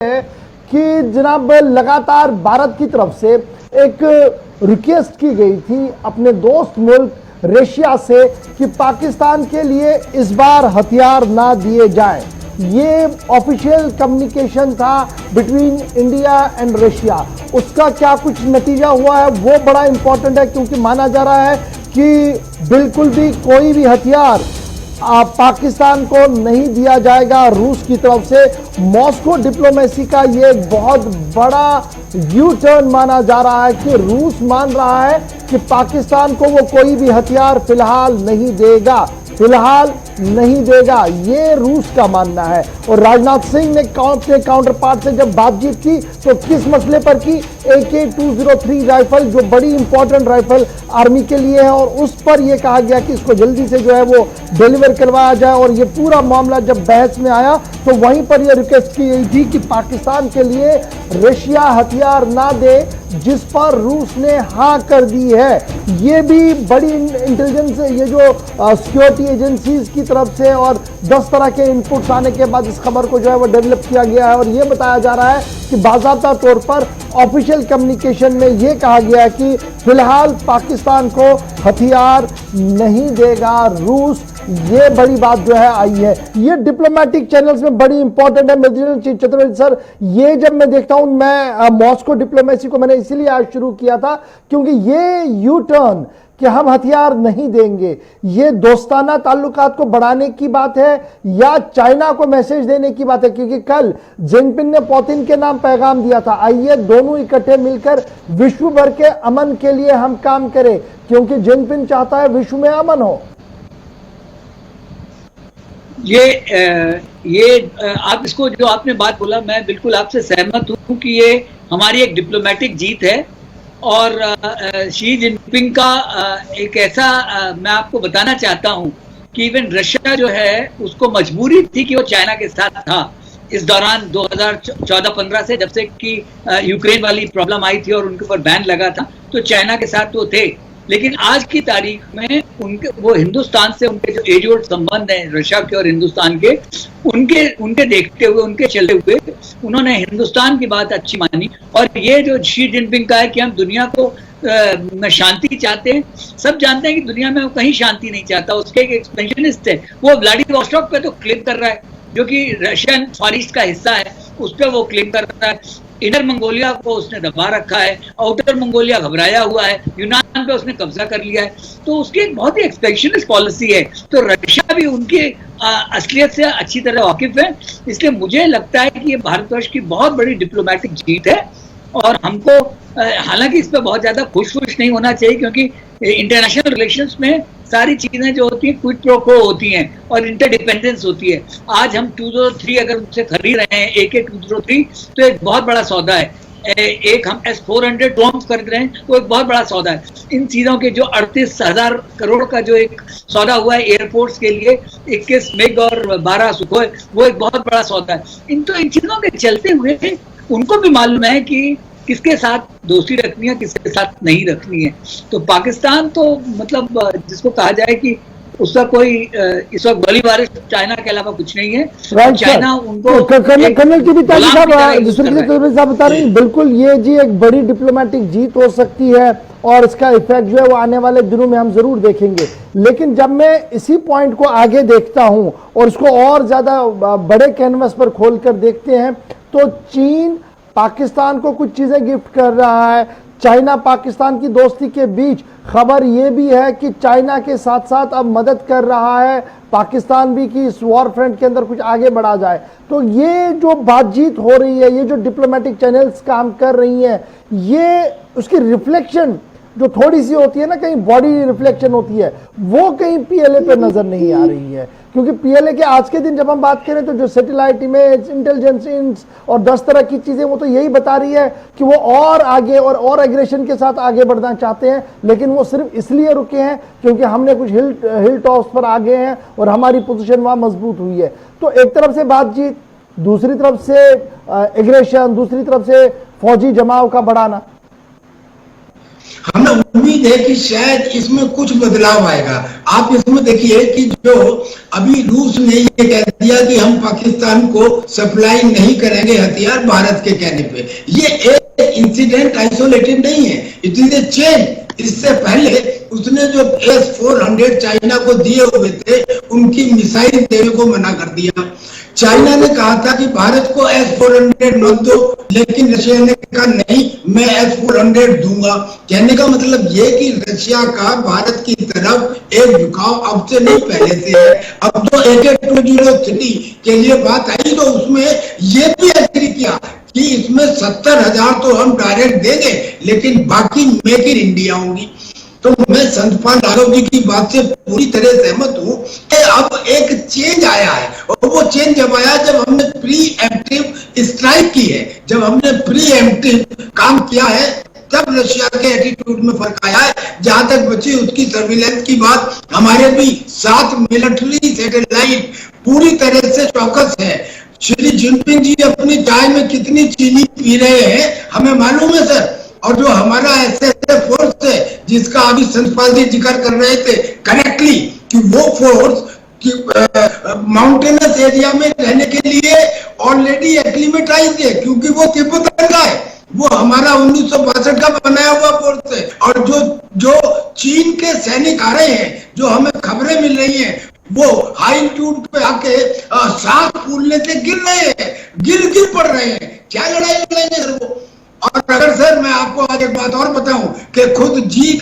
है कि जनाब लगातार भारत की तरफ से एक रिक्वेस्ट की गई थी अपने दोस्त मुल्क रशिया से कि पाकिस्तान के लिए इस बार हथियार ना दिए जाएं। ये ऑफिशियल कम्युनिकेशन था बिटवीन इंडिया एंड रशिया। उसका क्या कुछ नतीजा हुआ है वो बड़ा इंपॉर्टेंट है, क्योंकि माना जा रहा है कि बिल्कुल भी कोई भी हथियार पाकिस्तान को नहीं दिया जाएगा रूस की तरफ से। मॉस्को डिप्लोमेसी का ये बहुत बड़ा यू टर्न माना जा रहा है कि रूस मान रहा है कि पाकिस्तान को वो कोई भी हथियार फिलहाल नहीं देगा, ये रूस का मानना है। और राजनाथ सिंह ने अपने काउंटर पार्ट से जब बातचीत की तो किस मसले पर की? AK-203 राइफल, जो बड़ी इंपॉर्टेंट राइफल आर्मी के लिए है, और उस पर यह कहा गया कि इसको जल्दी से जो है वो डिलीवर करवाया जाए। और ये पूरा मामला जब बहस में आया तो वहीं पर यह रिक्वेस्ट की गई थी कि पाकिस्तान के लिए रशिया हथियार ना दे, जिस पर रूस ने हाँ कर दी है। ये भी बड़ी इंटेलिजेंस, ये जो सिक्योरिटी एजेंसीज की तरफ से और 10 तरह के इनपुट्स आने के बाद इस खबर को जो है वो डेवलप किया गया है। और ये बताया जा रहा है कि बाकायदा तौर पर ऑफिशियल कम्युनिकेशन में ये कहा गया है कि फिलहाल पाकिस्तान को हथियार नहीं देगा रूस। ये बड़ी बात जो है आई है, ये डिप्लोमेटिक चैनल्स में बड़ी इंपॉर्टेंट है। चतुर्वेदी सर, ये जब मैं देखता हूं, मैं मॉस्को डिप्लोमेसी को मैंने इसीलिए आज शुरू किया था क्योंकि ये यू टर्न कि हम हथियार नहीं देंगे, ये दोस्ताना ताल्लुकात को बढ़ाने की बात है या चाइना को मैसेज देने की बात है? क्योंकि कल जिनपिंग ने पुतिन के नाम पैगाम दिया था, आइए दोनों इकट्ठे मिलकर विश्व भर के अमन के लिए हम काम करें, क्योंकि जिनपिंग चाहता है विश्व में अमन हो। ये आप इसको जो आपने बात बोला, मैं बिल्कुल आपसे सहमत हूं कि ये हमारी एक डिप्लोमेटिक जीत है। और शी जिनपिंग का एक ऐसा मैं आपको बताना चाहता हूं कि इवन रशिया जो है उसको मजबूरी थी कि वो चाइना के साथ था इस दौरान 2014-15 से, जब से कि यूक्रेन वाली प्रॉब्लम आई थी और उनके ऊपर बैन लगा था, तो चाइना के साथ वो थे। लेकिन आज की तारीख में वो हिंदुस्तान से उनके जो एजोड संबंध हैं रशिया के और हिंदुस्तान के, उनके देखते हुए, उनके चलते हुए उन्होंने हिंदुस्तान की बात अच्छी मानी। और ये जो शी जिनपिंग का है कि हम दुनिया को में शांति चाहते हैं, सब जानते हैं कि दुनिया में वो कहीं शांति नहीं चाहता। उसके एक एक्सपेंशनिस्ट है, वो व्लादिवोस्टोक पे तो क्लेम कर रहा है, जो कि रशियन फॉर ईस्ट का हिस्सा है, उस पर वो क्लेम कर रहा है। इनर मंगोलिया को उसने दबा रखा है, आउटर मंगोलिया घबराया हुआ है, यूनान पे उसने कब्जा कर लिया है। तो उसकी एक बहुत ही एक्सपेंशनिस्ट पॉलिसी है। तो रशिया भी उनकी असलियत से अच्छी तरह वाकिफ है। इसलिए मुझे लगता है कि ये भारतवर्ष की बहुत बड़ी डिप्लोमेटिक जीत है। और हमको हालांकि इस पर बहुत ज्यादा खुश नहीं होना चाहिए, क्योंकि इंटरनेशनल रिलेशंस में सारी चीजें जो होती हैं क्विड प्रो क्वो होती हैं और इंटरडिपेंडेंस होती है। आज हम 203 अगर उनसे खरीद रहे हैं, AK-203, तो एक बहुत बड़ा सौदा है। एक हम S-400 ड्रोन खरीद रहे हैं, वो एक बहुत बड़ा सौदा है। इन चीजों के जो 38,000 करोड़ का जो एक सौदा हुआ है एयरपोर्ट्स के लिए, 21 मिग और 12 सुखोई, वो एक बहुत बड़ा सौदा है। इन चीजों के चलते हुए उनको भी मालूम है कि किसके साथ दोस्ती रखनी है, किसके साथ नहीं रखनी है। तो पाकिस्तान तो मतलब जिसको कहा जाए कि उसका कोई इस वक्त बड़ी बारिश चाइना के अलावा कुछ नहीं है। चाइना उनको कर्नल की भी साहब बता रही, बिल्कुल ये जी एक बड़ी डिप्लोमेटिक जीत हो सकती है और इसका इफेक्ट जो है वो आने वाले दिनों में हम जरूर देखेंगे। लेकिन जब मैं इसी पॉइंट को आगे देखता हूं और इसको और ज्यादा बड़े कैनवस पर खोलकर देखते हैं, तो चीन पाकिस्तान को कुछ चीजें गिफ्ट कर रहा है। चाइना पाकिस्तान की दोस्ती के बीच खबर यह भी है कि चाइना के साथ साथ अब मदद कर रहा है पाकिस्तान भी कि इस वॉर फ्रंट के अंदर कुछ आगे बढ़ा जाए। तो ये जो बातचीत हो रही है, ये जो डिप्लोमेटिक चैनल्स काम कर रही हैं, ये उसकी रिफ्लेक्शन जो थोड़ी सी होती है ना, कहीं बॉडी रिफ्लेक्शन होती है, वो कहीं PLA पे नजर नहीं आ रही है। क्योंकि PLA के आज के दिन जब हम बात करें तो जो सैटेलाइट इमेज, इंटेलिजेंस और 10 तरह की चीजें, वो तो यही बता रही है कि वो और आगे और एग्रेशन के साथ आगे बढ़ना चाहते हैं। लेकिन वो सिर्फ इसलिए रुके हैं क्योंकि हमने कुछ हिल टॉप्स पर आ गए हैं और हमारी पोजीशन वहां मजबूत हुई है। तो एक तरफ से बातचीत, दूसरी तरफ से एग्रेशन, दूसरी तरफ से फौजी जमाव का बढ़ाना। हमने उम्मीद है कि शायद इसमें कुछ बदलाव आएगा। आप इसमें देखिए कि जो अभी रूस ने ये कह दिया कि हम पाकिस्तान को सप्लाई नहीं करेंगे हथियार भारत के कहने पे, ये एक इंसिडेंट आइसोलेटेड नहीं है, इट इज ए चेन। इससे पहले उसने जो S-400 चाइना को दिए हुए थे उनकी मिसाइल देने को मना कर दिया। चाइना ने कहा था कि भारत को S-400 मत दो, लेकिन रशिया ने कहा नहीं, मैं S-400 दूंगा। कहने का मतलब ये कि रशिया का भारत की तरफ एक झुकाव अब से नहीं पहले से है। अब जो AK-203 के लिए बात आई तो उसमें ये भी एग्री किया कि इसमें 70,000 तो हम डायरेक्ट देंगे, लेकिन बाकी मेक इन इंडिया होंगी। तो मैं संतपाल यादव जी की बात से पूरी तरह सहमत हूं कि अब एक चेंज आया है, और वो चेंज जब आया जब हमने प्री एम्प्टिव स्ट्राइक की है, जब हमने प्री एम्प्टिव काम किया है, तब रशिया के एटीट्यूड में फर्क आया है। जहां तक बची उसकी सर्विलेंस की बात, हमारे भी 7 मिलिट्री सैटेलाइट पूरी तरह से चौकस है। श्री जिनपिंग जी अपनी चाय में कितनी चीनी पी रहे हैं हमें मालूम है सर। और जो हमारा SSF फोर्स है जिसका अभी संतपाल जी जिक्र कर रहे थे करेक्टली, कि वो फोर्स माउंटेनस एरिया में रहने के लिए ऑलरेडी एक्लिमेटाइज है, क्योंकि वो तिब्बतन का है। वो हमारा 1962 का बनाया हुआ फोर्स है। और जो चीन के सैनिक आ रहे हैं, जो हमें खबरें मिल रही हैं, वो हाई एल्टीट्यूड पे आके सांस फूलने से गिर रहे हैं, गिर पड़ रहे हैं। क्या लड़ाई लड़ेंगे सर वो? और अगर सर मैं आपको आज एक बात और बताऊं कि खुद जी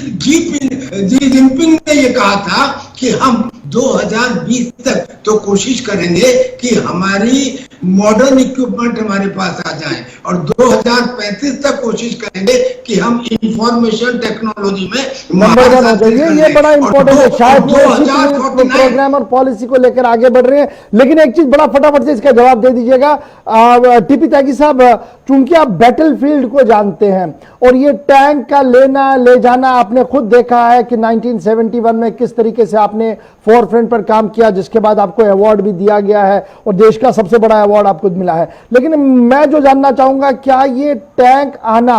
जिनपिंग ने ये कहा था कि हम 2020 तक तो कोशिश करेंगे कि हमारी मॉडर्न इक्विपमेंट हमारे पास आ जाए, और 2035 तक कोशिश करेंगे कि हम इंफॉर्मेशन टेक्नोलॉजी में नंबर 1 हो जाइए। ये बड़ा इंपॉर्टेंट है, शायद प्रोग्राम और पॉलिसी को लेकर आगे बढ़ रहे हैं। लेकिन एक चीज बड़ा फटाफट से इसका जवाब दे दीजिएगा टीपी त्यागी साहब, चूंकि आप बैटलफील्ड को जानते हैं और ये टैंक का लेना ले जाना आपने खुद देखा है कि 1971 में किस तरीके से आपने फोरफ्रंट पर काम किया, जिसके बाद आपको अवार्ड भी दिया गया है और देश का सबसे बड़ा अवार्ड आपको मिला है। लेकिन मैं जो जानना चाहूंगा, क्या ये टैंक आना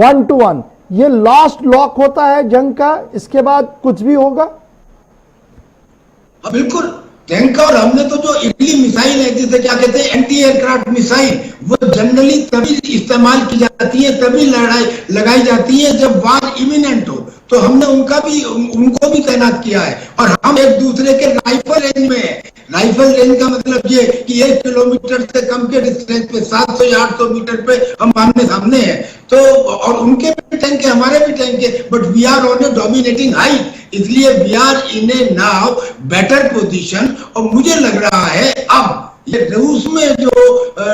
1 to 1 ये लास्ट लॉक होता है जंग का, इसके बाद कुछ भी होगा? बिल्कुल। टैंक और हमने तो जो इटली मिसाइल है, जिसे क्या कहते हैं एंटी एयरक्राफ्ट मिसाइल, वो जनरली तभी इस्तेमाल की जाती है, तभी लगाई जाती है जब वार इमिनेंट हो। तो हमने उनको भी तैनात किया है। और हम एक दूसरे के राइफल रेंज में है। राइफल रेंज का मतलब ये कि 1 किलोमीटर से कम के डिस्टेंस पे 700 या 800 मीटर पे हम आमने सामने हैं। तो और उनके भी टैंक है, हमारे भी टैंक है, but we are on a dominating height, इसलिए we are in a now better position. और मुझे लग रहा है अब ये रूस में जो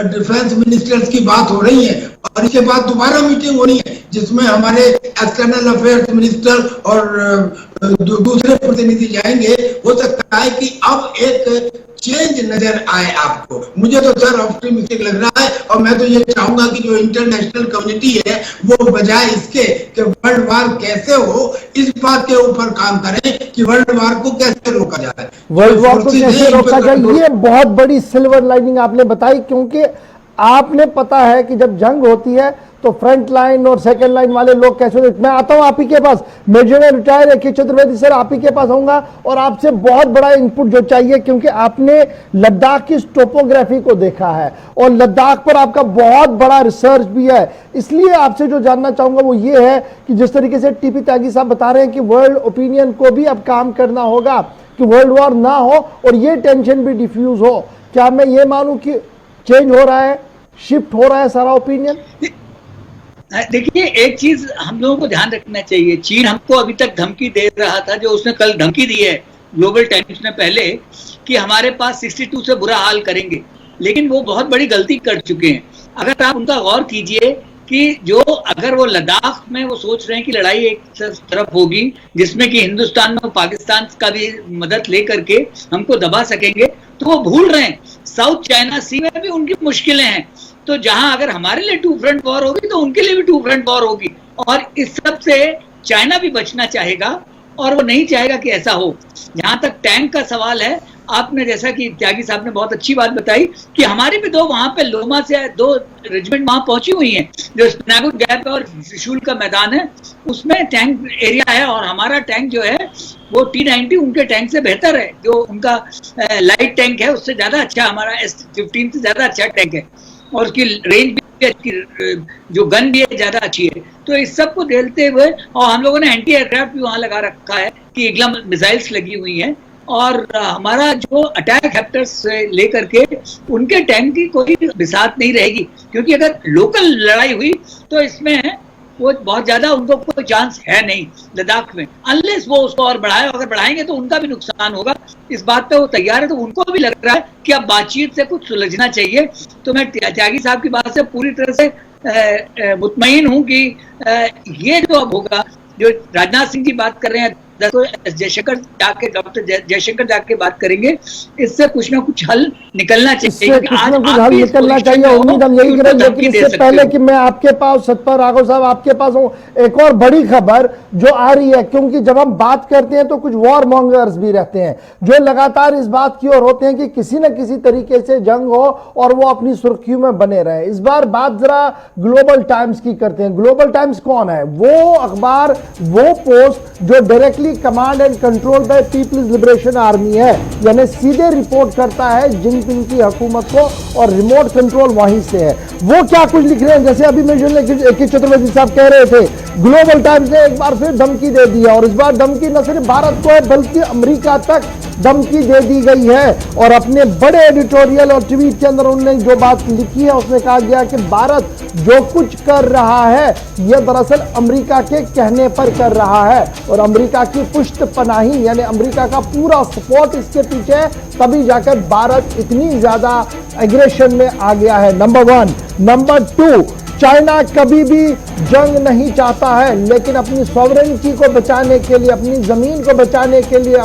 डिफेंस मिनिस्टर्स की बात हो रही है, और इसके बाद दोबारा मीटिंग होनी है जिसमें हमारे एक्सटर्नल अफेयर्स मिनिस्टर और दूसरे प्रतिनिधि जाएंगे। हो सकता है कि अब एक चेंज नजर आए आपको। मुझे तो सर ऑप्टिमिस्टिक लग रहा है, और मैं तो ये चाहूंगा कि जो इंटरनेशनल कम्युनिटी है वो बजाय इसके कि वर्ल्ड वार कैसे हो, इस बात के ऊपर काम करें कि वर्ल्ड वार को कैसे रोका जाए। वर्ल्ड वार को कैसे रोका जाए, ये बहुत बड़ी सिल्वर लाइनिंग आपने बताई, क्योंकि आपने पता है कि जब जंग होती है तो फ्रंट लाइन और सेकंड लाइन वाले लोग कैसे होते। मैं आता हूं आप ही के पास, major retired AK Chaturvedi sir, आप ही के पास आऊंगा और आपसे बहुत बड़ा इनपुट जो चाहिए, क्योंकि आपने लद्दाख की टोपोग्राफी को देखा है और लद्दाख पर आपका बहुत बड़ा रिसर्च भी है। इसलिए आपसे जो जानना चाहूंगा वो ये है कि जिस तरीके से टीपी त्यागी साहब बता रहे हैं कि वर्ल्ड ओपिनियन को भी अब काम करना होगा कि वर्ल्ड वॉर ना हो और ये टेंशन भी डिफ्यूज हो, क्या मैं ये मानूं कि चेंज हो रहा है, शिफ्ट हो रहा है सारा ओपिनियन? देखिए, एक चीज हम लोगों को ध्यान रखना चाहिए, चीन हमको अभी तक धमकी दे रहा था, जो उसने कल धमकी दी है ग्लोबल टाइम्स में पहले, कि हमारे पास 62 से बुरा हाल करेंगे, लेकिन वो बहुत बड़ी गलती कर चुके हैं। अगर आप उनका गौर कीजिए कि जो अगर वो लद्दाख में वो सोच रहे हैं कि लड़ाई एक तरफ होगी जिसमें कि हिंदुस्तान और पाकिस्तान का भी मदद लेकर के हमको दबा सकेंगे, तो वो भूल रहे हैं साउथ चाइना सी में भी उनकी मुश्किलें हैं। तो जहां अगर हमारे लिए 2 फ्रंट वॉर होगी तो उनके लिए भी 2 फ्रंट वॉर होगी, और इस सब से चाइना भी बचना चाहेगा और वो नहीं चाहेगा कि ऐसा हो। जहां तक टैंक का सवाल है, आपने जैसा कि त्यागी साहब ने बहुत अच्छी बात बताई कि हमारी भी दो वहां पे लोमा से 2 रेजिमेंट वहां पहुंची हुई हैं, जो स्पनागुट गैप और त्रिशूल का मैदान है, उसमें टैंक एरिया है और हमारा टैंक जो है वो T-90 उनके टैंक से बेहतर है, जो उनका लाइट टैंक है उससे ज्यादा अच्छा, हमारा S-15 से ज्यादा अच्छा टैंक है और उसकी रेंज भी, जो गन भी है ज्यादा अच्छी है। तो इस सब को देखते हुए और हम लोगों ने एंटी एयरक्राफ्ट भी वहां लगा रखा है कि ईगल मिसाइल्स लगी हुई हैं और हमारा जो अटैक हेप्टर्स से लेकर के उनके टैंक की कोई बिसात नहीं रहेगी, क्योंकि अगर लोकल लड़ाई हुई तो इसमें वो बहुत ज्यादा उनको कोई चांस है नहीं लद्दाख में, अनलेस वो उसको और बढ़ाए। अगर बढ़ाएंगे तो उनका भी नुकसान होगा, इस बात पे वो तैयार है। तो उनको भी लग रहा है कि अब बातचीत से कुछ सुलझना चाहिए। तो मैं त्यागी साहब की बात से पूरी तरह से मुतमईन हूं कि ये जो अब होगा, जो राजनाथ सिंह की बात कर रहे हैं, जयशंकर जाके, डॉक्टर जयशंकर जाके बात करेंगे, इससे कुछ ना कुछ हल निकलना चाहिए। हल निकलना चाहिए, उम्मीद हम यही करें। लेकिन इससे पहले कि मैं आपके पास, सतपाल राघव साहब आपके पास हूं, एक और बड़ी खबर जो आ रही है, क्योंकि जब हम बात करते हैं तो कुछ वॉर मॉन्गर्स भी रहते हैं जो लगातार इस बात की ओर होते हैं कि किसी न किसी तरीके से जंग हो और वो अपनी सुर्खियों में बने रहे। इस बार बात जरा ग्लोबल टाइम्स की करते हैं। ग्लोबल टाइम्स कौन है? वो अखबार, वो पोस्ट जो directly command and control by People's Liberation Army है, यानी सीधे रिपोर्ट करता है जिनपिंग की हुकूमत को और रिमोट कंट्रोल वहीं से है। वो क्या कुछ लिख रहे हैं, जैसे अभी के चतुर्वेदी साहब कह रहे थे, ग्लोबल टाइम्स ने एक बार फिर धमकी दे दी है और इस बार धमकी न सिर्फ भारत को है बल्कि अमेरिका तक धमकी दे दी गई है। और अपने बड़े एडिटोरियल और ट्वीट के अंदर उन्होंने जो बात लिखी है उसमें कहा गया कि भारत जो कुछ कर रहा है यह दरअसल अमेरिका के कहने पर कर रहा है और अमेरिका की पुष्ट पनाही, यानी अमेरिका का पूरा सपोर्ट इसके पीछे है, तभी जाकर भारत इतनी ज्यादा एग्रेशन में आ गया है। नंबर 1। नंबर 2, चाइना कभी भी जंग नहीं चाहता है, लेकिन अपनी सॉवरेनिटी को बचाने के लिए, अपनी जमीन को बचाने के लिए